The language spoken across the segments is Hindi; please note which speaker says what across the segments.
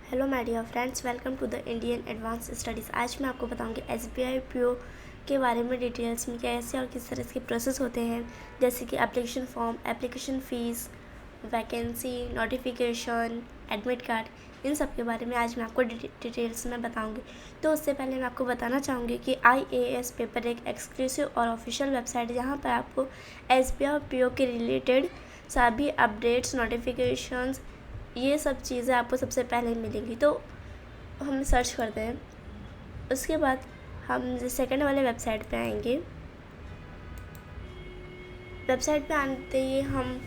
Speaker 1: Hello my dear friends, welcome to the Indian advance studies. आज मैं आपको बताऊंगी एसबीआई पीओ के बारे में डिटेल्स में कैसे और किस तरह के प्रोसेस होते हैं, जैसे कि application form, application fees, vacancy, notification, admit card, इन सब के बारे में आज मैं आपको डिटेल्स में बताऊंगी। तो उससे पहले मैं आपको बताना चाहूँगी कि IAS पेपर एक एक्सक्लूसिव और ऑफिशियल वेबसाइट है जहाँ पर आपको एसबीआई पीओ के रिलेटेड सभी अपडेट्स, नोटिफिकेशंस, ये सब चीज़ें आपको सबसे पहले मिलेंगी। तो हम सर्च करते हैं, उसके बाद हम सेकंड वाले वेबसाइट पे आएंगे। वेबसाइट पे आते ही हम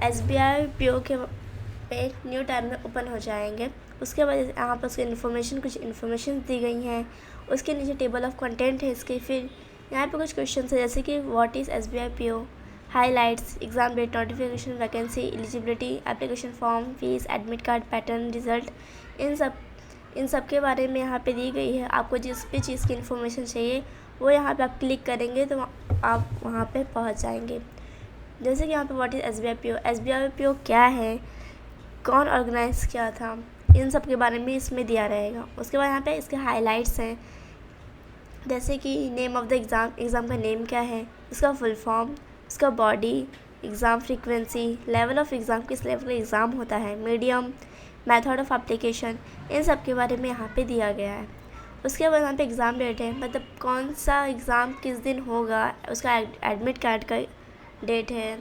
Speaker 1: एसबीआई पीओ के पे न्यू टैब में ओपन हो जाएंगे। उसके बाद यहाँ पर उसकी कुछ इन्फॉर्मेशन दी गई हैं। उसके नीचे टेबल ऑफ कंटेंट है इसके। फिर यहाँ पे कुछ क्वेश्चन है, जैसे कि what is SBI PO, highlights, exam date, notification, vacancy, eligibility, application form, fees, admit card, pattern, result, इन सब के बारे में यहाँ पे दी गई है। आपको जिस भी चीज़ की इन्फॉर्मेशन चाहिए वो यहाँ पे आप क्लिक करेंगे तो आप वहाँ पे पहुँच जाएंगे। जैसे कि यहाँ पे व्हाट इज़ एसबीआई पीओ क्या है, कौन ऑर्गेनाइज किया था, इन सब के बारे में इसमें दिया रहेगा। उसके बाद यहाँ पे इसके हाइलाइट्स हैं, जैसे कि नेम ऑफ़ द एग्ज़ाम का नेम क्या है, इसका फुल फॉर्म, उसका body, exam frequency, level of exam, किस लेवल का एग्ज़ाम होता है, मीडियम, मेथड ऑफ़ एप्लीकेशन, इन सब के बारे में यहाँ पे दिया गया है। उसके बाद यहाँ पे एग्ज़ाम डेट है, मतलब कौन सा एग्ज़ाम किस दिन होगा, उसका एडमिट कार्ड का डेट है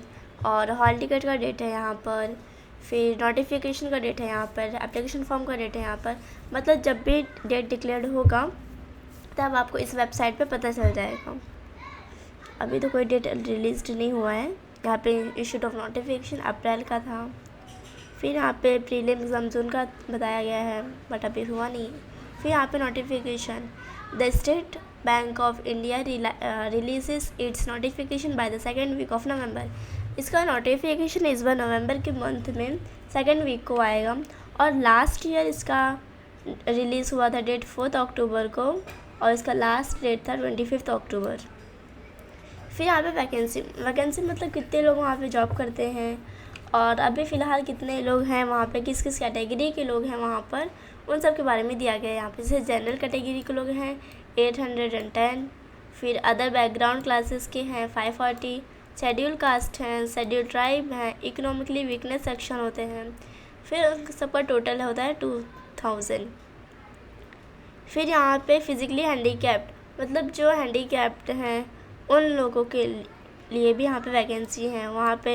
Speaker 1: और हॉल टिकट का डेट है यहाँ पर। फिर नोटिफिकेशन का डेट है यहाँ पर, एप्लीकेशन फॉर्म का डेट है यहाँ पर। मतलब जब भी डेट डिक्लेयर्ड होगा तब आपको इस वेबसाइट पे पता चल जाएगा। अभी तो कोई डेट रिलीज नहीं हुआ है। यहाँ पे इशूड ऑफ नोटिफिकेशन अप्रैल का था। फिर यहाँ पे प्रीलिम एग्ज़ाम जून का बताया गया है, बट अभी हुआ नहीं। फिर यहाँ पे notification, the State Bank of India releases its notification by the second week of November. इसका नोटिफिकेशन इस बार नवंबर के मंथ में सेकेंड वीक को आएगा और लास्ट ईयर इसका रिलीज़ हुआ था डेट 4 अक्टूबर को और इसका लास्ट डेट था 25 अक्टूबर। फिर यहाँ पे वैकेंसी मतलब कितने लोग वहाँ पे जॉब करते हैं और अभी फ़िलहाल कितने लोग हैं वहाँ पे, किस किस कैटेगरी के लोग हैं वहाँ पर, उन सब के बारे में दिया गया है यहाँ पे। जैसे जनरल कैटेगरी के लोग हैं 810, फिर अदर बैकग्राउंड क्लासेस के हैं 540, शेड्यूल कास्ट हैं, शेड्यूल ट्राइब हैं, इकोनॉमिकली वीकनेस सेक्शन होते हैं, फिर सबका टोटल होता है 2000। फिर यहाँ पे फिज़िकली हैंडीकैप्ड, मतलब जो हैंडीकैप्ड हैं उन लोगों के लिए भी यहाँ पे वैकेंसी है। वहाँ पे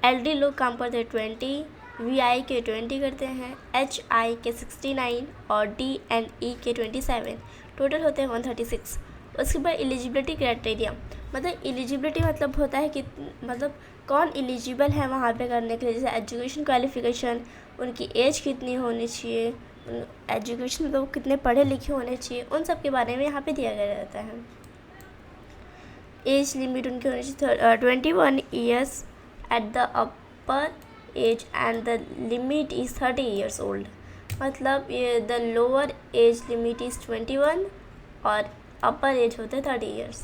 Speaker 1: एलडी लोग काम करते हैं 20, वीआई के 20 करते हैं, एचआई के 69 और डीएनई के 27, टोटल होते हैं 136। उसके बाद एलिजिबिलिटी क्राइटेरिया, मतलब एलिजिबिलिटी मतलब होता है कि मतलब कौन एलिजिबल है वहाँ पे करने के लिए। जैसे एजुकेशन क्वालिफ़िकेशन, उनकी एज कितनी होनी चाहिए, एजुकेशन मतलब कितने पढ़े लिखे होने चाहिए, उन सब के बारे में यहाँ पे दिया गया रहता है। एज लिमिट उनकी होनी चाहिए 21 years at the upper as and the limit is 30 years old. मतलब ये the lower age limit is 21 और अपर एज होते हैं 30 ईयर्स।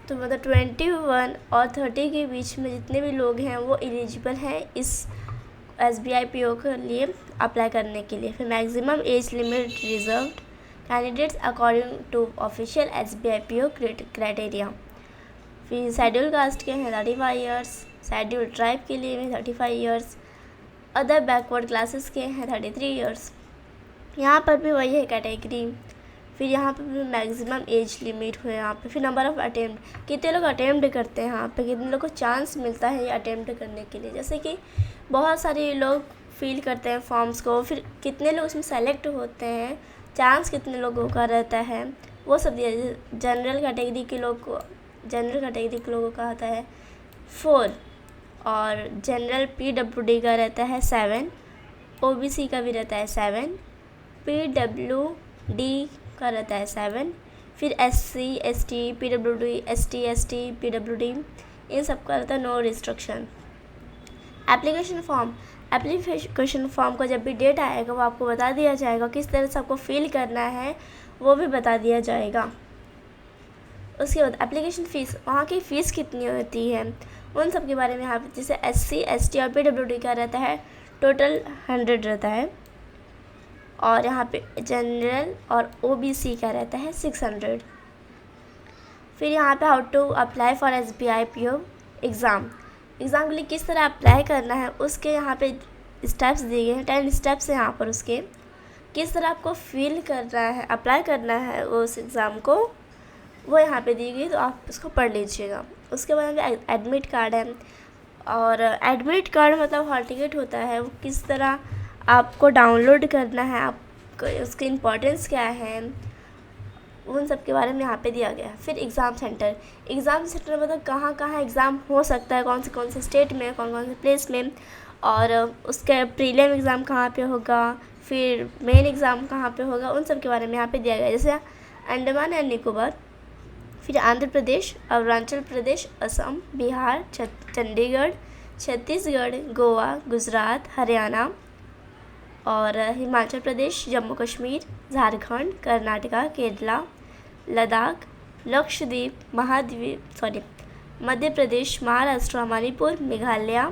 Speaker 1: तो मतलब 21 और 30 के बीच में जितने भी लोग हैं वो एलिजिबल हैं इस एसबीआई पीओ के लिए अप्लाई करने के लिए। फिर maximum age limit reserved candidates according to official SBI PO criteria. फिर शेड्यूल कास्ट के हैं 35 ईयर्स, शेड्यूल ट्राइब के लिए भी 35 ईयर्स, अदर बैकवर्ड क्लासेस के हैं 33 ईयर्स। यहाँ पर भी वही है कैटेगरी। फिर यहाँ पर भी मैक्सिमम एज लिमिट हुए यहाँ पे। फिर नंबर ऑफ़ अटेम्प्ट, कितने लोग अटेम्प्ट करते हैं यहाँ पे, कितने लोग को चांस मिलता है ये अटेम्प्ट करने के लिए। जैसे कि बहुत सारे लोग फिल करते हैं फॉर्म्स को, फिर कितने लोग उसमें सेलेक्ट होते हैं, चांस कितने लोगों का रहता है, वो सब दिया। जनरल कैटेगरी के लोगों का होता है 4 और जनरल पीडब्ल्यूडी का रहता है 7, ओबीसी का भी रहता है 7, पीडब्ल्यूडी का रहता है 7, फिर SC, ST, PWD, ST, ST, PWD, इन सब का रहता है नो रिस्ट्रिक्शन। एप्लीकेशन फॉर्म का जब भी डेट आएगा वो आपको बता दिया जाएगा, किस तरह से आपको फिल करना है वो भी बता दिया जाएगा। उसके बाद एप्लीकेशन फ़ीस, वहाँ की फ़ीस कितनी होती है उन सब के बारे में यहाँ पे। जैसे एससी, एसटी और पीडब्ल्यूडी का रहता है टोटल 100 रहता है। और यहाँ पे जनरल और OBC का रहता है 600। फिर यहाँ पे how to apply for SBI PO exam के लिए किस तरह अप्लाई करना है उसके यहाँ पे स्टेप्स दिए गए हैं। 10 स्टेप्स हैं यहाँ पर उसके, किस तरह आपको फिल करना है, अप्लाई करना है उस एग्ज़ाम को, वो यहाँ पे दी गई, तो आप उसको पढ़ लीजिएगा। उसके बाद में एडमिट कार्ड है, और एडमिट कार्ड मतलब हॉल टिकट होता है, वो किस तरह आपको डाउनलोड करना है, आपको उसकी इम्पोर्टेंस क्या है, उन सब के बारे में यहाँ पे दिया गया है। फिर एग्ज़ाम सेंटर मतलब कहाँ कहाँ एग्ज़ाम हो सकता है, कौन से स्टेट में, कौन से प्लेस में, और उसके प्रीलिम एग्ज़ाम कहाँ पे होगा, फिर मेन एग्ज़ाम कहाँ पे होगा, उन सब के बारे में यहाँ पे दिया गया है। जैसे अंडमान एंड निकोबार, फिर आंध्र प्रदेश, अरुणाचल प्रदेश, असम, बिहार, चंडीगढ़, छत्तीसगढ़, गोवा, गुजरात, हरियाणा और हिमाचल प्रदेश, जम्मू कश्मीर, झारखंड, कर्नाटका, केरला, लद्दाख, लक्षद्वीप, मध्य प्रदेश, महाराष्ट्र, मणिपुर, मेघालय,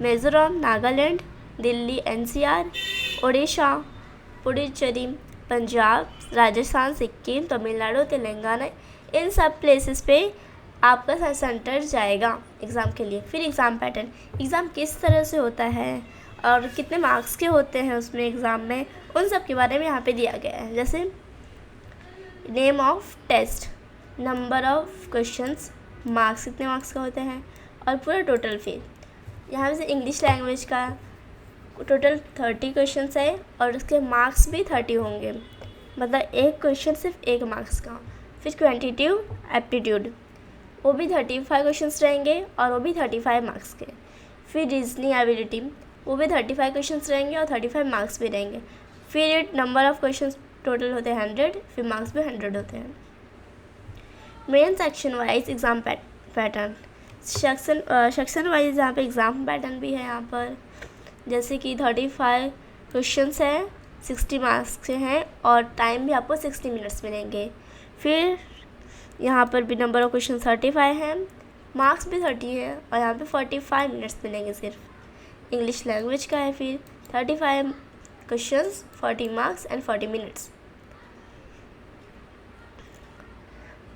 Speaker 1: मिज़ोरम, नागालैंड, दिल्ली, NCR, ओडिशा, पुडुचेरी, पंजाब, राजस्थान, सिक्किम, तमिलनाडु, तेलंगाना, इन सब प्लेसेस पे आपका सेंटर जाएगा एग्ज़ाम के लिए। फिर एग्ज़ाम पैटर्न, एग्ज़ाम किस तरह से होता है और कितने मार्क्स के होते हैं उसमें एग्ज़ाम में, उन सब के बारे में यहाँ पे दिया गया है। जैसे name of test, number of questions, marks कितने मार्क्स का होते हैं, और पूरा टोटल फी। यहाँ से इंग्लिश लैंग्वेज का टोटल 30 क्वेश्चंस है और उसके मार्क्स भी 30 होंगे, मतलब एक क्वेश्चन सिर्फ 1 मार्क्स का। फिर क्वांटिटेटिव एप्टीट्यूड, वो भी 35 क्वेश्चंस रहेंगे और वो भी 35 मार्क्स के। फिर रीजनिंग एबिलिटी, वो भी 35 क्वेश्चंस रहेंगे और 35 मार्क्स भी रहेंगे। फिर नंबर ऑफ क्वेश्चंस टोटल होते हैं 100, फिर मार्क्स भी 100 होते हैं। Main section wise exam pattern, section wise यहाँ पे एग्ज़ाम पैटर्न भी है यहाँ पर, जैसे कि 35 क्वेश्चंस हैं, 60 मार्क्स के हैं और टाइम भी आपको 60 मिनट्स मिलेंगे। फिर यहाँ पर भी नंबर ऑफ क्वेश्चन 35 हैं, मार्क्स भी 30 है और यहाँ पे 45 मिनट्स मिलेंगे सिर्फ। इंग्लिश लैंग्वेज का है फिर 35 क्वेश्चंस, 40 मार्क्स एंड 40 मिनट्स।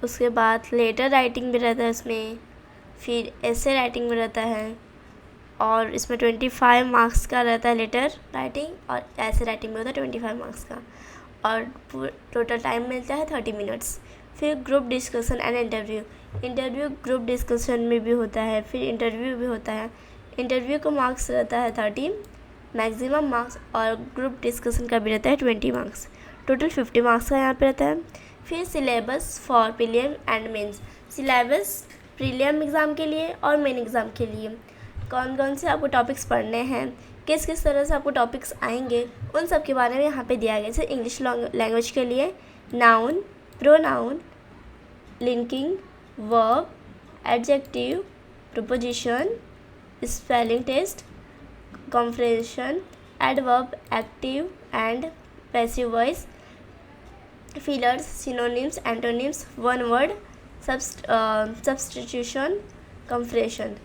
Speaker 1: उसके बाद लेटर राइटिंग भी रहता है इसमें, फिर ऐसे राइटिंग भी रहता है, और इसमें 25 मार्क्स का रहता है लेटर राइटिंग, और ऐसे राइटिंग में होता है 25 मार्क्स का, और टोटल टाइम मिलता है 30 मिनट्स। फिर group discussion and interview group discussion में भी होता है, फिर इंटरव्यू भी होता है। इंटरव्यू का मार्क्स रहता है 30 मैक्सिमम मार्क्स, और ग्रुप डिस्कशन का भी रहता है 20 मार्क्स, टोटल 50 मार्क्स का यहाँ पे रहता है। फिर syllabus for prelim and mains, syllabus prelim exam के लिए और मेन एग्ज़ाम के लिए कौन कौन से आपको टॉपिक्स पढ़ने हैं, किस किस तरह से आपको टॉपिक्स आएंगे, उन सब के बारे में यहाँ पे दिया गया। जैसे इंग्लिश लैंग्वेज के लिए noun, pronoun, linking, verb, adjective, proposition, spelling test, compression, adverb, active and passive voice, fillers, synonyms, antonyms, one word, substitution, compression,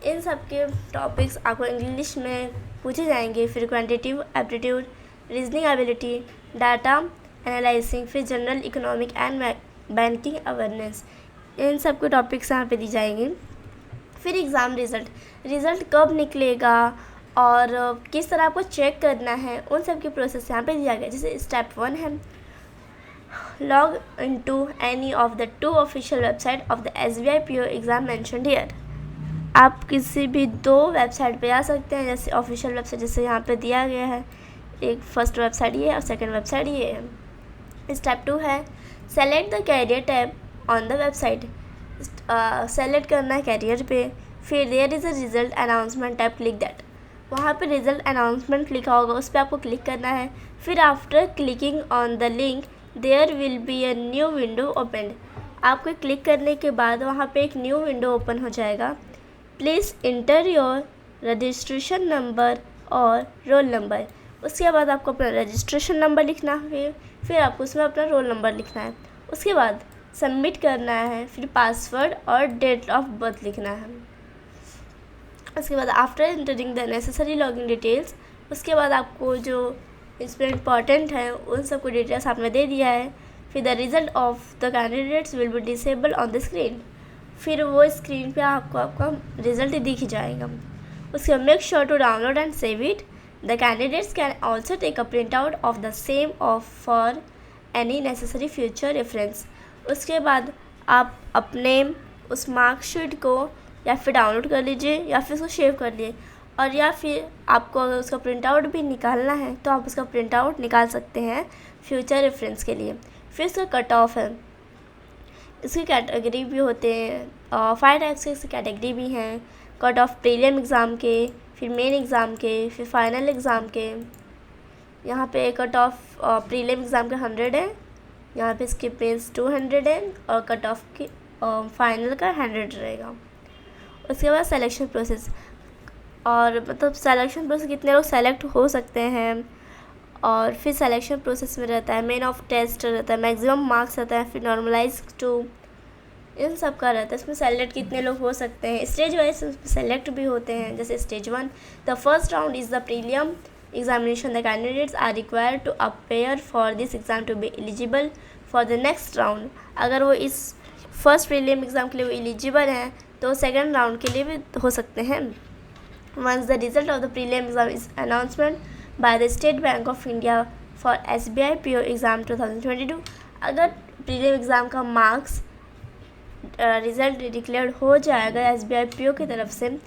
Speaker 1: इन सब के टॉपिक्स आपको इंग्लिश में पूछे जाएंगे। फिर quantitative aptitude, reasoning ability, data analysing, फिर general economic and banking awareness, इन सब के टॉपिक्स यहाँ पे दी जाएंगे। फिर एग्ज़ाम रिज़ल्ट कब निकलेगा और किस तरह आपको चेक करना है, उन सब की प्रोसेस यहाँ पे दिया गया। जैसे स्टेप 1 है log into any of the 2 official website of the SBI PO exam mentioned here. आप किसी भी 2 वेबसाइट पे आ सकते हैं, जैसे ऑफिशियल वेबसाइट जैसे यहाँ पे दिया गया है, एक फर्स्ट वेबसाइट ये है और सेकंड वेबसाइट ये है। स्टेप 2 है select the career tab on the website, select करना है कैरियर पे। फिर there is a result announcement tab, click that, वहाँ पे रिज़ल्ट अनाउंसमेंट लिखा होगा, उस पर आपको क्लिक करना है। फिर after clicking on the link there will be a new window open, आपको क्लिक करने के बाद वहाँ पे एक न्यू विंडो ओपन हो जाएगा। Please inter your registration number और रोल नंबर, उसके बाद आपको अपना रजिस्ट्रेशन नंबर लिखना है, फिर आपको उसमें अपना रोल नंबर लिखना है, उसके बाद सबमिट करना है, फिर पासवर्ड और डेट ऑफ बर्थ लिखना है। उसके बाद after entering the necessary login details, उसके बाद आपको जो इसमें इम्पॉर्टेंट है उन सबको डिटेल्स आपने दे दिया है। फिर the result of the candidates will be disable on the screen, फिर वो स्क्रीन पे आपको आपका रिजल्ट दिख जाएगा। उसके बाद make sure to download and save it. The candidates can also take a print out of the same of for any necessary future reference. उसके बाद आप अपने उस मार्कशीट को या फिर डाउनलोड कर लीजिए या फिर उसको सेव कर लिए, और या फिर आपको अगर उसका प्रिंट आउट भी निकालना है तो आप उसका प्रिंट आउट निकाल सकते हैं फ्यूचर रेफरेंस के लिए। फिर इसका कट ऑफ है, इसकी कैटेगरी भी होते हैं, 5 टाइप्स के इसकी कैटेगरी भी हैं। कट ऑफ प्रीलिम एग्ज़ाम के, फिर मेन एग्ज़ाम के, फिर फाइनल एग्ज़ाम के। यहाँ पे कट ऑफ प्रीलिम एग्ज़ाम का 100 है, यहाँ पे इसके पेज 200 है, और कट ऑफ की फाइनल का 100 रहेगा। उसके बाद सिलेक्शन प्रोसेस, और मतलब सिलेक्शन प्रोसेस कितने लोग सेलेक्ट हो सकते हैं, और फिर सिलेक्शन प्रोसेस में रहता है मेन ऑफ टेस्ट रहता है, मैक्सिमम मार्क्स रहता है, फिर नॉर्मलाइज टू, इन सब का रहता है। इसमें सेलेक्ट कितने लोग हो सकते हैं, स्टेज वाइज सेलेक्ट भी होते हैं। जैसे stage 1, the first round is the prelim examination. The candidates are required to appear for this exam to be eligible for the next round. अगर वो इस फर्स्ट प्रीलियम एग्ज़ाम के लिए वो एलिजिबल हैं तो सेकेंड राउंड के लिए भी हो सकते हैं। Once the result of the prelim exam is announcement by the State Bank of India for SBI PO exam 2022, अगर प्रीलियम एग्ज़ाम का मार्क्स रिज़ल्ट डिक्लेयर हो जाएगा SBI PO की तरफ से,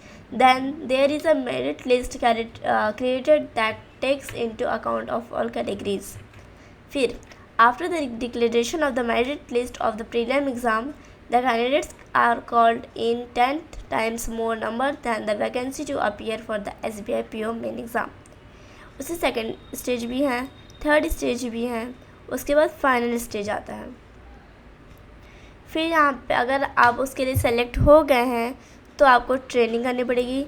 Speaker 1: then there is a merit list created that takes into account of all categories. फिर after the declaration of the merit list of the prelim exam, the candidates are called in 10 times more number than the vacancy to appear for the SBI PO main exam. उससे सेकेंड स्टेज भी हैं, थर्ड स्टेज भी हैं, उसके बाद फाइनल स्टेज आता है। फिर यहाँ पे अगर आप उसके लिए सेलेक्ट हो गए हैं तो आपको ट्रेनिंग करनी पड़ेगी,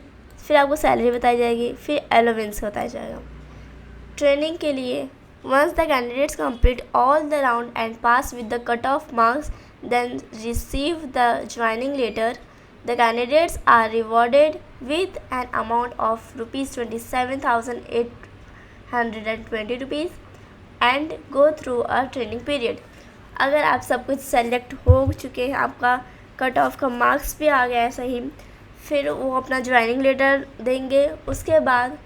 Speaker 1: फिर आपको सैलरी बताई जाएगी, फिर अलाउंस बताया जाएगा। ट्रेनिंग के लिए once the candidates complete all the round and pass with the cut off marks then receive the joining letter, the candidates are rewarded with an amount of ₹27,820 and go through a training period. अगर आप सब कुछ सेलेक्ट हो चुके हैं, आपका कट ऑफ का मार्क्स भी आ गया है सही, फिर वो अपना ज्वाइनिंग लेटर देंगे। उसके बाद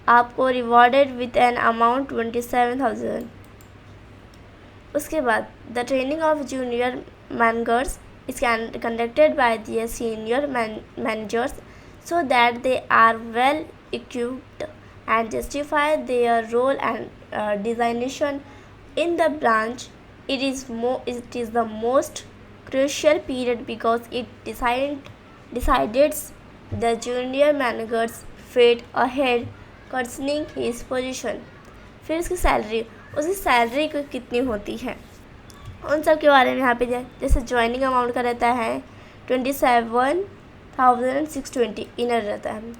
Speaker 1: आपको रिवॉर्डेड विथ एन अमाउंट 27,000। उसके बाद the training of junior managers is conducted by the senior managers so that they are well equipped and justify their role and designation in the branch. It is the most crucial period because it decides the junior manager's fate ahead concerning his position. फिर उसकी सैलरी को कितनी होती है उन सब के बारे में यहाँ पे जैसे ज्वाइनिंग अमाउंट का रहता है 27,620 इनर रहता है।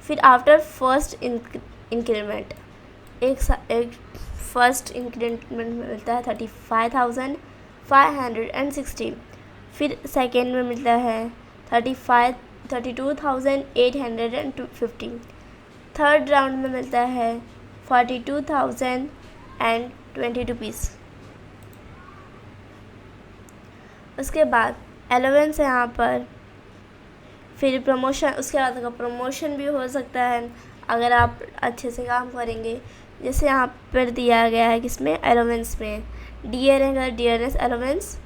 Speaker 1: फिर आफ्टर फर्स्ट इंक्रीमेंट एक फर्स्ट इंक्रीमेंट मिलता है 35,560। फिर सेकेंड में मिलता है 32,850। थर्ड राउंड में मिलता है 42,020 रुपीज़। उसके बाद अलाउंस है यहाँ पर। फिर प्रमोशन, उसके बाद का प्रमोशन भी हो सकता है अगर आप अच्छे से काम करेंगे। जैसे यहाँ पर दिया गया है किसमें, अलाउंस में DA रहेगा डियरनेस अलाउंस,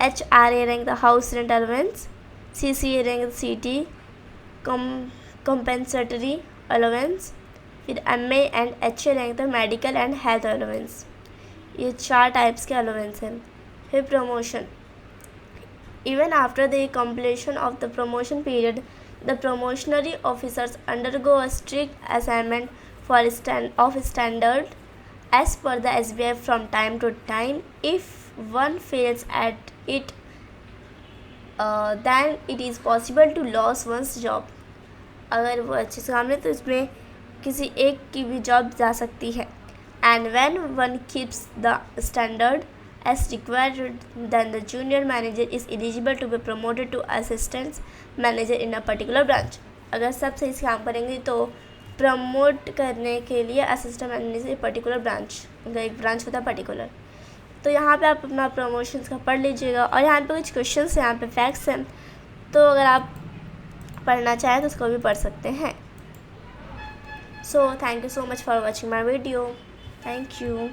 Speaker 1: HRA रहेगा हाउस रेंट अलाउंस, CCA रहेगा CT कंपेंसेटरी अलाउंस, फिर MA एंड HA रहेगा मेडिकल एंड हेल्थ अलाउंस। ये 4 टाइप्स के अलाउंस हैं। फिर promotion, even after the completion of the promotion period, the promotionary officers undergo a strict assignment of standard as per the SBI from time to time. If one fails at it, then it is possible to lose one's job. अगर वो अच्छे से काम है तो इसमें किसी एक की भी जॉब जा सकती है। And when one keeps the standard as required, then the junior manager is eligible to be promoted to assistant manager in a particular branch. अगर सब सही से काम करेंगे तो प्रमोट करने के लिए असिस्टेंट मैनेजर पर्टिकुलर ब्रांच, मतलब एक ब्रांच होता है पर्टिकुलर। तो यहाँ पे आप अपना प्रमोशंस का पढ़ लीजिएगा। और यहाँ पे कुछ क्वेश्चंस हैं, यहाँ पे फैक्ट्स हैं, तो अगर आप पढ़ना चाहें तो उसको भी पढ़ सकते हैं। So thank you so much for watching my video. Thank you.